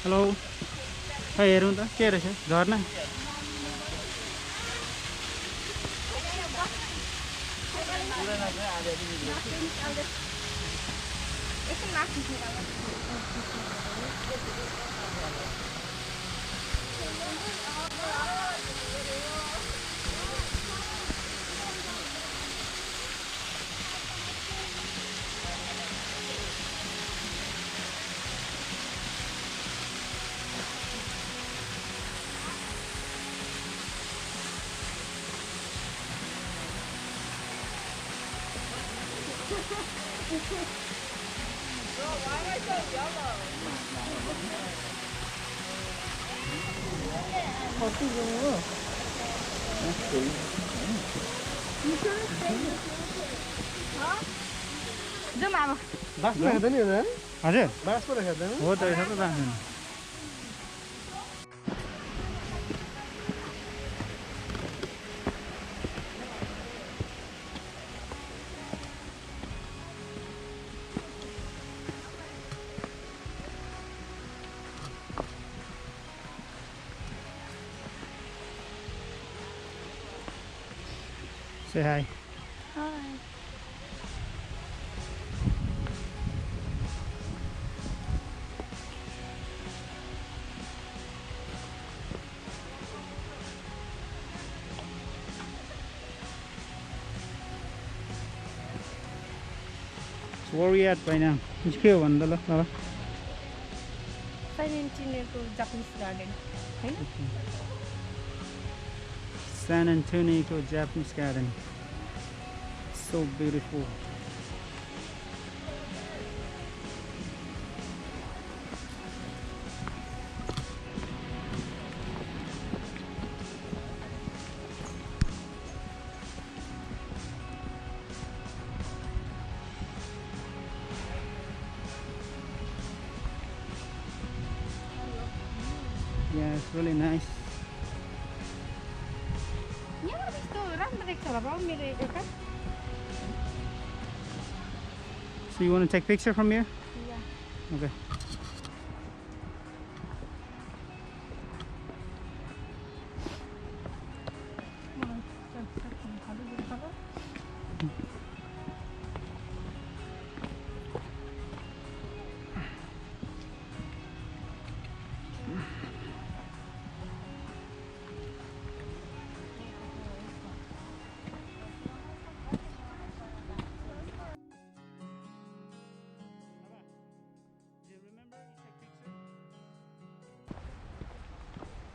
Hello खै हेरौँ त के रहेछ झर्ना Why am I so yellow? जाउँ अब बाँसमा हेर्दैन नि है हजुर बाँसमा हेर्दैन हो त सबै बाँध्नु Say hi. Hi. So where are we at right now? Which के हो भन्दा ल बाबा Japanese garden. होइन San Antonio Japanese Garden. So beautiful. Yeah, it's really nice. यहाँबाट त्यस्तो राम्रो देख्छ होला बाउ मेरो एउटा So you want to take picture from here? Yeah. Okay.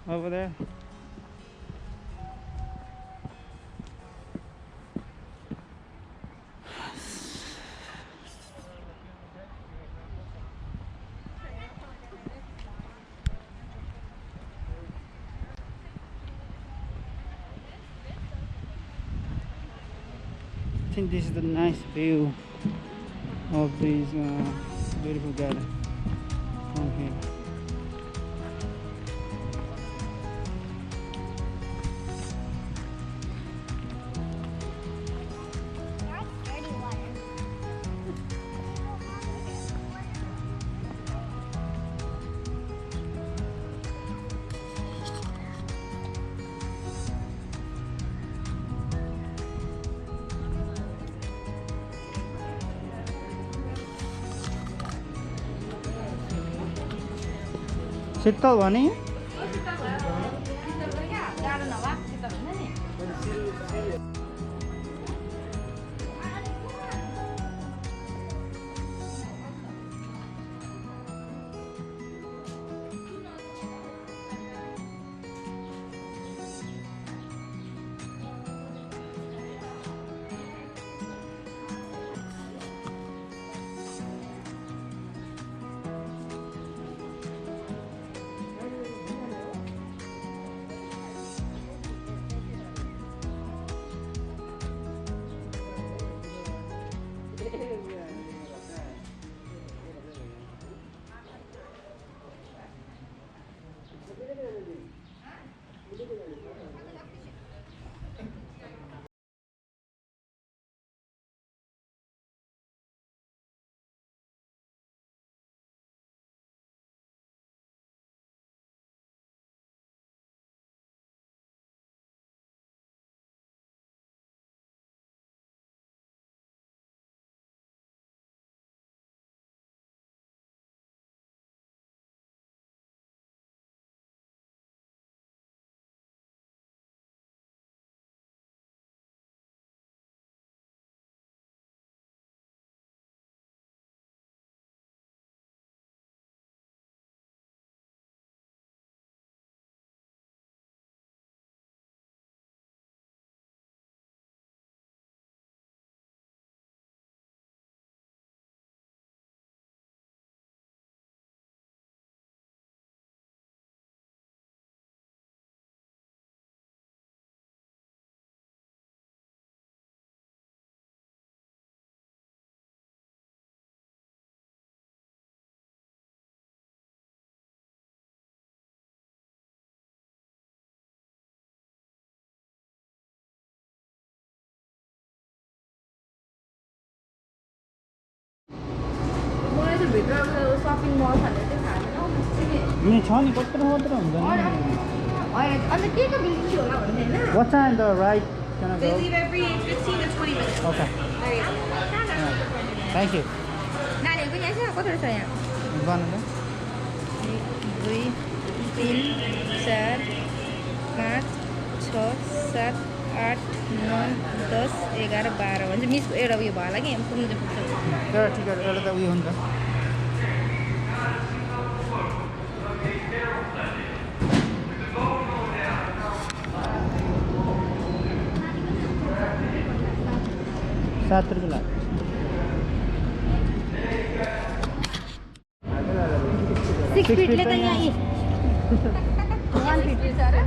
Over there. think this is the nice view of this beautiful garden from here. शीतल भने shopping मल भनेर चाहिँ थाहा नि छ नि कत्रो मात्र हुन्छ नि अन्त के को बिल्डिङ होला भन्ने हैन What time the ride gonna They go? leave every 15 to 20 minutes. Okay. There you go. Thank you. नानीहरुको यहाँ चाहिँ कति छ यहाँ गर्नु 1 2 3 4 5 6 7 8 9 10 11 12 भन्छ मिसको एउटा उयो भयो होला कि यहाँ पुग्नु चाहिँ पुग्छ त टिकट एउटा त उयो हुन्छ 7 रुपये लाग्छ 6 फिटले त यहाँ 1 फिट छ र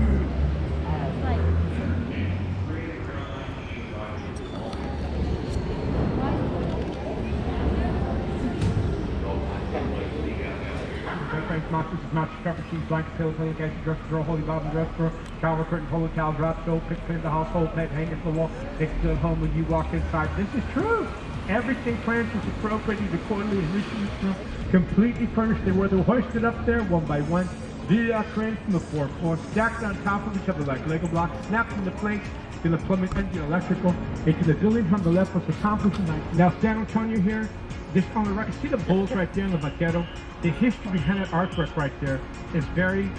Mattress, cover sheets, blanket, pillow, pillowcase, dresser drawer, holy bottom dresser drawer, shower curtain, holy towel, drop stove, pick clean the household pet, hang it from the wall, next to the home when you walk inside. This is true. Everything planned is appropriately, accordingly, and richly, completely furnished. They were hoisted up there one by one. The cranes from the 4th floor, stacked on top of each other like Lego blocks, snapped into place. To the plumbing and the electrical, into the building from the left was accomplished tonight. Now San Antonio here, this on the right, see the bulls right there in the vaquero? The history behind that artwork right there is very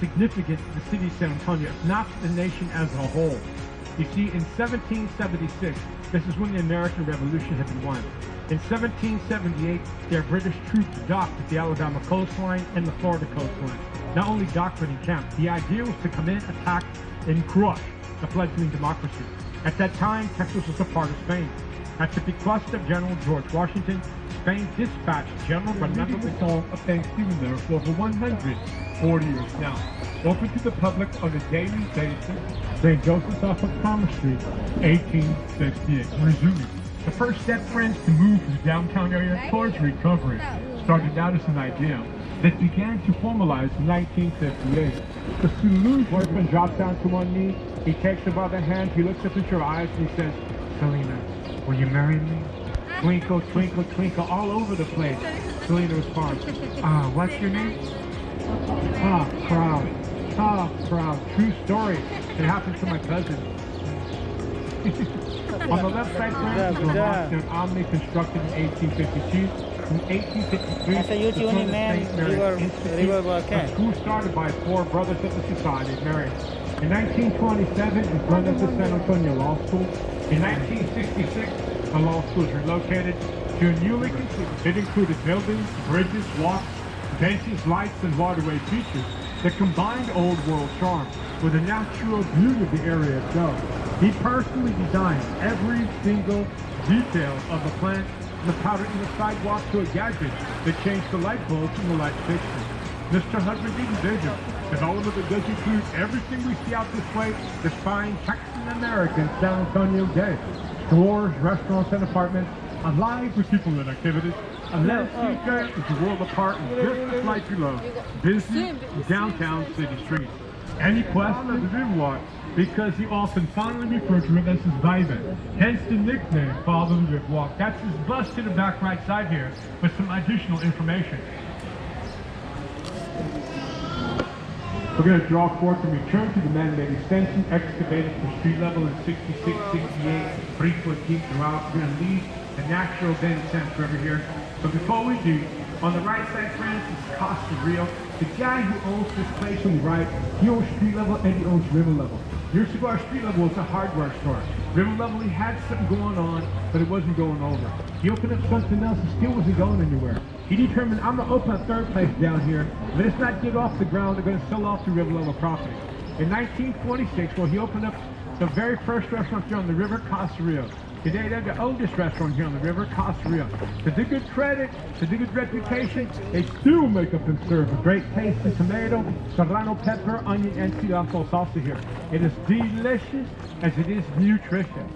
significant to the city of San Antonio, if not to the nation as a whole. You see, in 1776, this is when the American Revolution had been won. In 1778, their British troops docked at the Alabama coastline and the Florida coastline. Not only docked but encamped. The idea was to come in, attack, and crush the fledgling democracy. At that time, Texas was a part of Spain. At the bequest of General George Washington, famed dispatch general remembered the song of Thanksgiving there for over 140 years now. Open to the public on a daily basis, St. Joseph's off of Palmer Street, 1868. Resuming. The first step, friends, to move from the downtown area towards recovery started out as an idea that began to formalize in 1958. The Sulu's boyfriend drops down to one knee, he takes her by the hand, he looks up into her eyes and he says, Selena, will you marry me? Twinkle, twinkle, twinkle, all over the place. Selena responds, what's your name? Proud. Proud. True story. It happened to my cousin. On the left side, friends, is a mosque in Omni constructed in 1852. In 1853, Nasa YouTube ni man, river a school started by 4 brothers of the society married. In 1927, it was run as the San Antonio Law School. In 1966, the law school was relocated to a newly completed. It included buildings, bridges, walks, benches, lights, and waterway features that combined old world charm with the natural beauty of the area itself. He personally designed every single detail of the plant, the powder in the sidewalk to a gadget that changed the light bulbs and the light fixtures. Mr. Husband didn't vision development that does include everything we see out this way, this fine Texan-American San Antonio day. Stores, restaurants, and apartments, alive with people and activities. A landscape is a world apart and just a flight below. Busy downtown city streets. Any quest of the Riverwalk, because he often fondly referred to it as his vibe. Hence the nickname, Father of the Riverwalk. That's his bus to the back right side here with some additional information. We're going to draw forth and return to the man-made extension excavated from street level in 66, 68, 3 foot deep throughout. We're going to leave the natural bend center over here. But before we do, on the right side, friends, is Costa Rio. The guy who owns this place on the right, he owns street level and he owns river level. Years ago, our street level was a hardware store. River level, he had something going on, but it wasn't going over. He opened up something else and still wasn't going anywhere. He determined, I'm going to open a third place down here. Let us not get off the ground. They're going to sell off the river level property. In 1926, well, he opened up the very first restaurant here on the river, Costa Rio. Today, they're the oldest restaurant here on the river, Costa Rio. To do good credit, to do good reputation, they still make up and serve a great tasting tomato, serrano pepper, onion, and cilantro salsa here. It is delicious as it is nutritious.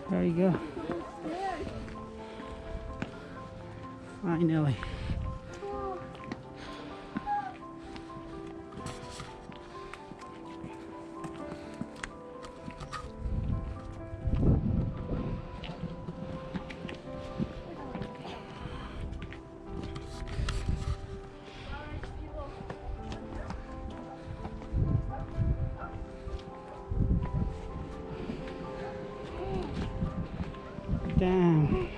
There you go. Finally. Damn.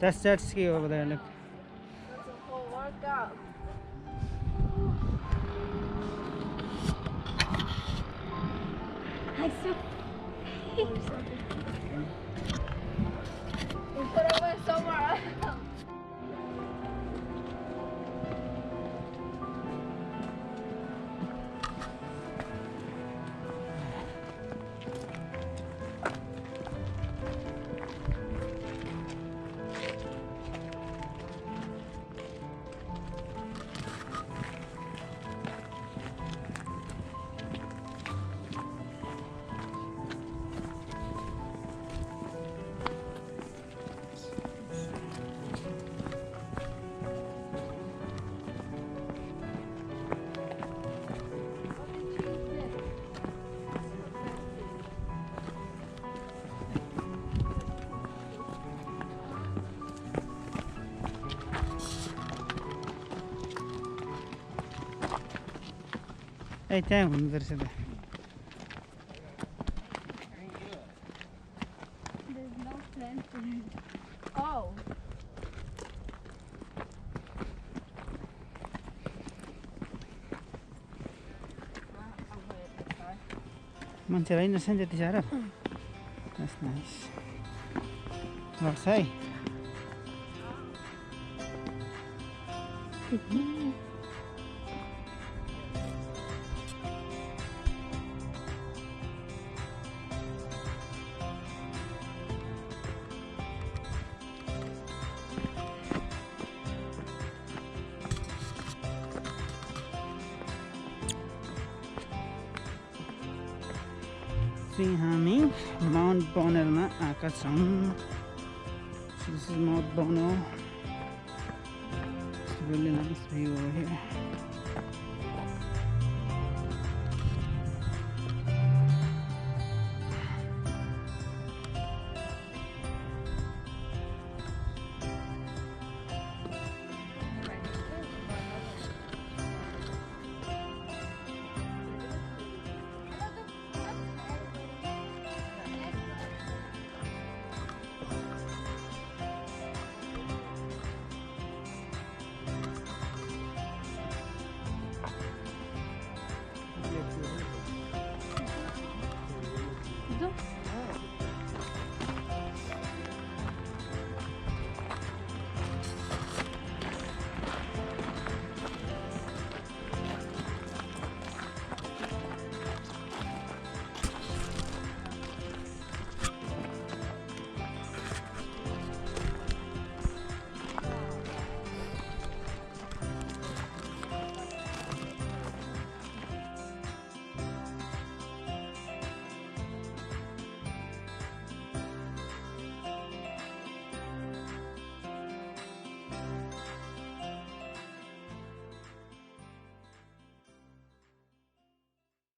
That's jet ski over there, look. It's a whole workout. I still. We could have went somewhere else. ए त्यहाँ हुँदो रहेछ त There's no plan. Oh. मान्छे होइन रहेछ नि त्यति साह्रो That's nice. Looks hey. चाहिँ हामी माउन्ट बनरमा आएका छौँ This is Mount Bono. It's really nice view over here.